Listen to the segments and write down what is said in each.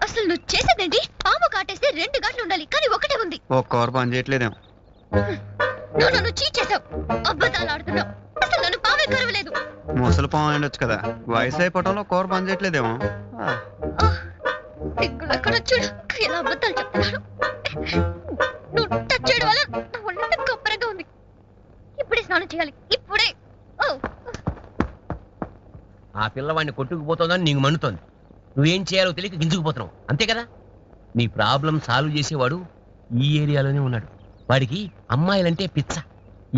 అసలు నువ్వు చేసేదేంటి? పాము కాటేస్తే 2 గంటలు ఉండాలి, కానీ ఒకటే ఉంది. ఒక్కరు పని చేయట్లేదేమో. నువ్వు నన్ను చీట్ చేసావు, అబద్ధాలు ఆడుతున్నావు. అసలు నన్ను పామే కరవలేదు. ముసలి పాము ఉండొచ్చు కదా, వయసు అయిపోవటంలో కూర పని చేయట్లేదేమో. ఎక్కడ చూడు ఎలా అబద్ధాలు చెప్తున్నాడు. నువ్వు టచ్ చేయడం వల్ల నా ఒళ్ళంతా కొబ్బరిగా ఉంది. ఇప్పుడే స్నానం చేయాలి, ఇప్పుడే. ఆ పిల్లవాడిని కొట్టుకుపోతుందని నీకు మండుతోంది. నువ్వేం చేయాలో తెలియక గింజుకుపోతున్నావు, అంతే కదా? నీ ప్రాబ్లం సాల్వ్ చేసేవాడు ఈ ఏరియాలోనే ఉన్నాడు. వాడికి అమ్మాయిలంటే పిచ్చ.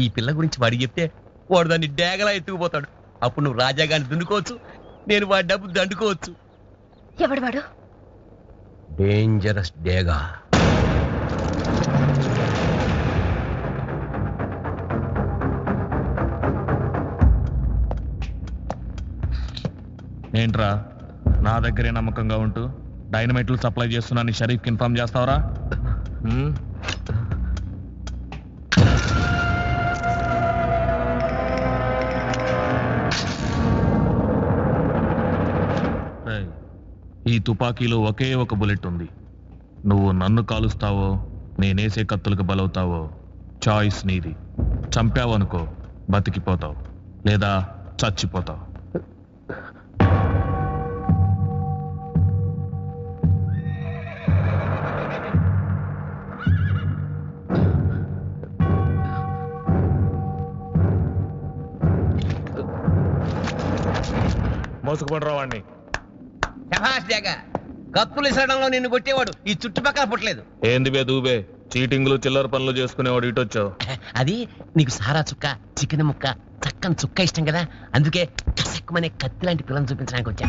ఈ పిల్ల గురించి వాడికి చెప్తే వాడు దాన్ని డేగలా ఎత్తుకుపోతాడు. అప్పుడు నువ్వు రాజాగాన్ని దున్నుకోవచ్చు, నేను వాడి డబ్బు దండుకోవచ్చు. ఎవడు వాడు? డేంజరస్ డేగా. ఏంట్రా నా దగ్గరే నమ్మకంగా ఉంటూ డైనమైట్లు సప్లై చేస్తున్నాను షరీఫ్కి ఇన్ఫార్మ్ చేస్తావరా? ఈ తుపాకీలో ఒకే ఒక బుల్లెట్ ఉంది. నువ్వు నన్ను కాలుస్తావో నేనేసే కత్తులకు బలవుతావో చాయిస్ నీది. చంపావనుకో బతికిపోతావు, లేదా చచ్చిపోతావు. మోసుకుపడరా వాడిని. కత్తులు ఇసడంలో నిన్ను కొట్టేవాడు ఈ చుట్టుపక్కల పుట్టలేదు. ఏంది బే దూబే, చీటింగ్లు చిల్లర పనులు చేసుకునేవాడు ఇటొచ్చావు. అది నీకు సారా చుక్క, చికెన్ ముక్క, చక్కని చుక్క ఇష్టం కదా, అందుకే కసక్కుమనే కత్తి లాంటి పిల్లని చూపించడానికి వచ్చా.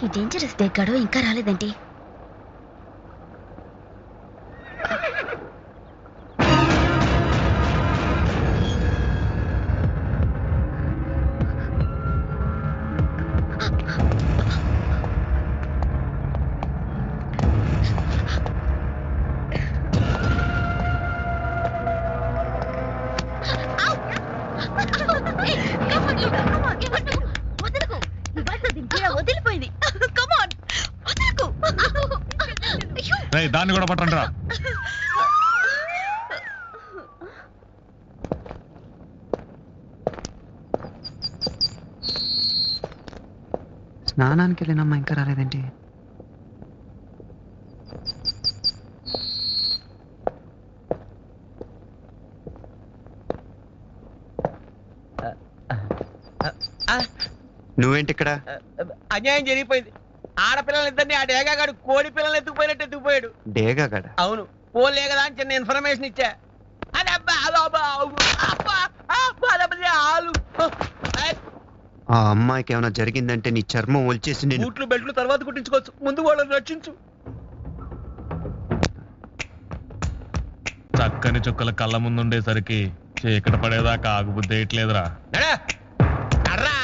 ఈ డేంజరస్ దగ్గాడు ఇంకా రాలేదండి. దాన్ని కూడా పట్టండి రా. స్నానానికి వెళ్ళినమ్మా ఇంకా రాలేదండి. నువ్వేంటి ఇక్కడ? అన్యాయం జరిగిపోయింది. ఆడపిల్లలిద్దరిని ఆ డేగాగాడు కోడి పిల్లలు ఎత్తుకుపోయినట్టు ఎత్తుకుపోయాడు. పారిపోయాడు. డేగా గడ. అవును, పోలే కదా అని చిన్న ఇన్ఫర్మేషన్ ఇచ్చా. అది అబ్బా అదో అబ్బా అబ్బా అబ్బా అదే ఆలు. ఆ అమ్మాయికి ఏమైనా జరిగిందంటే నీ చర్మం ఒలిచేసి నేను బూట్లు బెల్ట్లు తర్వాత కుట్టించుకోవచ్చు, ముందు వాళ్ళని రక్షించు. చక్కని చుక్కల కళ్ళ ముందుండేసరికి చీకట పడేదాకా ఆగుబుద్ధి వేయట్లేదురా. నడరా.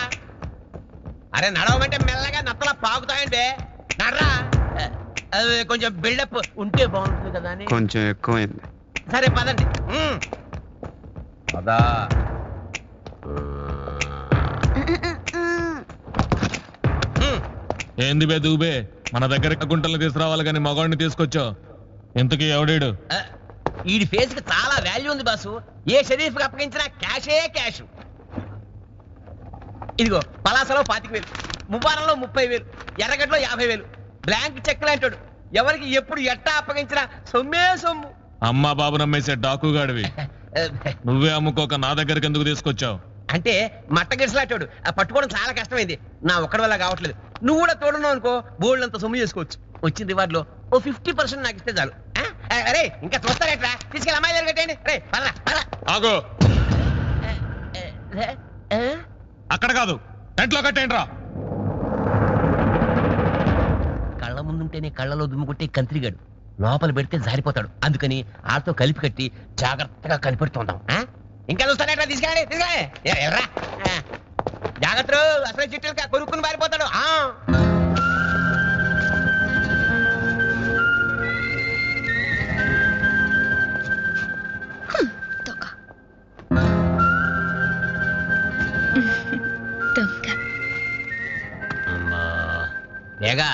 అరే నడవమంటే మెల్లగా నత్తలా పాకుతాయంటే నడరా. అది కొంచెం బిల్డప్ ఉంటే బాగుంటుంది కదా అని. కొంచెం ఎక్కువైంది. సరే పదండి. పదా. ఏంది బే దూబే, మన దగ్గర గుంటలు తీసుకురావాలి కానీ మగవాడిని తీసుకొచ్చావు. ఇంతకీ ఎవడీడు? వీడి ఫేస్ కి చాలా వాల్యూ ఉంది బాసు. ఏ షరీఫ్ కి అప్పగించినా క్యాషే క్యాష్. ఇదిగో పలాసలో 25,000, మువ్వారంలో 30,000, ఎర్రగడ్డలో 50,000. Blank cheque లాంటాడు. ఎవరికి ఎప్పుడు ఎట్టా అప్పగించినా సొమ్మే సొమ్ము. అమ్మా బాబు నమ్మేసే డాకుగాడివి. నువ్వే అమ్ముకోక నా దగ్గరికి ఎందుకు తీసుకొచ్చావు? అంటే మట్ట గిరిసలాటాడు, పట్టుకోవడం చాలా కష్టమైంది. నా ఒక్కడి వల్ల కావట్లేదు. నువ్వు కూడా తోడున్నావు అనుకో, బోల్డ్ అంత సొమ్ము చేసుకోవచ్చు. వచ్చిన రివార్డ్ లో ఓ 50% నాకు ఇస్తే చాలు. అరే ఇంకా చూస్తారేట్రా, తీసుకెళ్ళి అమ్మాయి దగ్గర కట్టేయండి. రే పదరా పదరా. ఆగో, అక్కడ కాదు, టెంట్ లో కట్టేయండి రా. కళ్ళ ముందుంటేనే కళ్ళలో దుమ్ము కొట్టే కంత్రిగాడు లోపల పెడితే జారిపోతాడు. అందుకని ఆతో కలిపి కట్టి జాగ్రత్తగా కనిపెడుతుందాం. ఇంకా చూస్తానేట్రా, తీసుకెళ్ళండి తీసుకెళ్ళండి. ఎర్రా జాగ్రత్త, అసలు చిట్టుగా కొనుక్కుని పారిపోతాడు. లేగా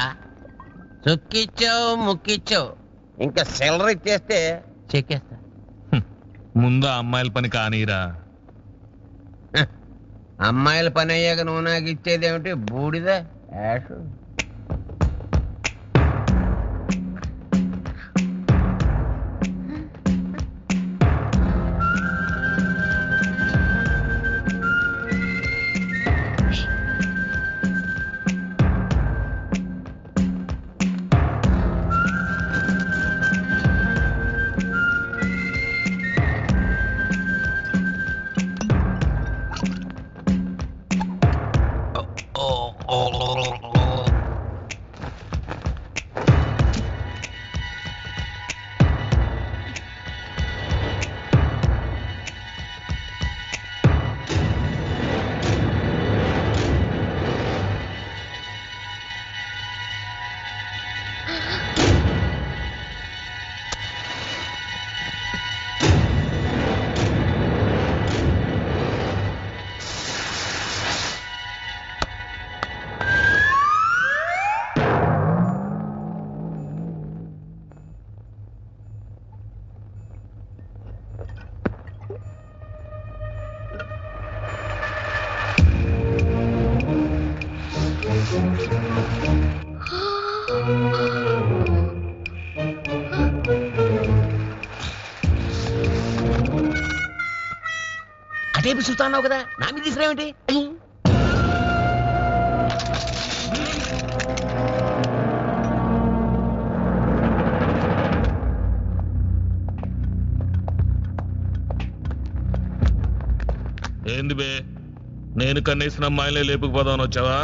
చొక్కిచ్చావు ముక్కిచ్చావు, ఇంకా సిల్లర్ ఇచ్చేస్తే చెక్కేస్తా. ముందు అమ్మాయిల పని కానీరా. అమ్మాయిల పని అయ్యాక నువ్వు నాకు ఇచ్చేది ఏమిటి? బూడిద యాష్. అటేపు చూస్తున్నావు కదా, నా మీద తీసుకురావేంటి? ఏంది బే, నేను కన్నేసిన అమ్మాయిలే లేపుకుపోదామని వచ్చావా?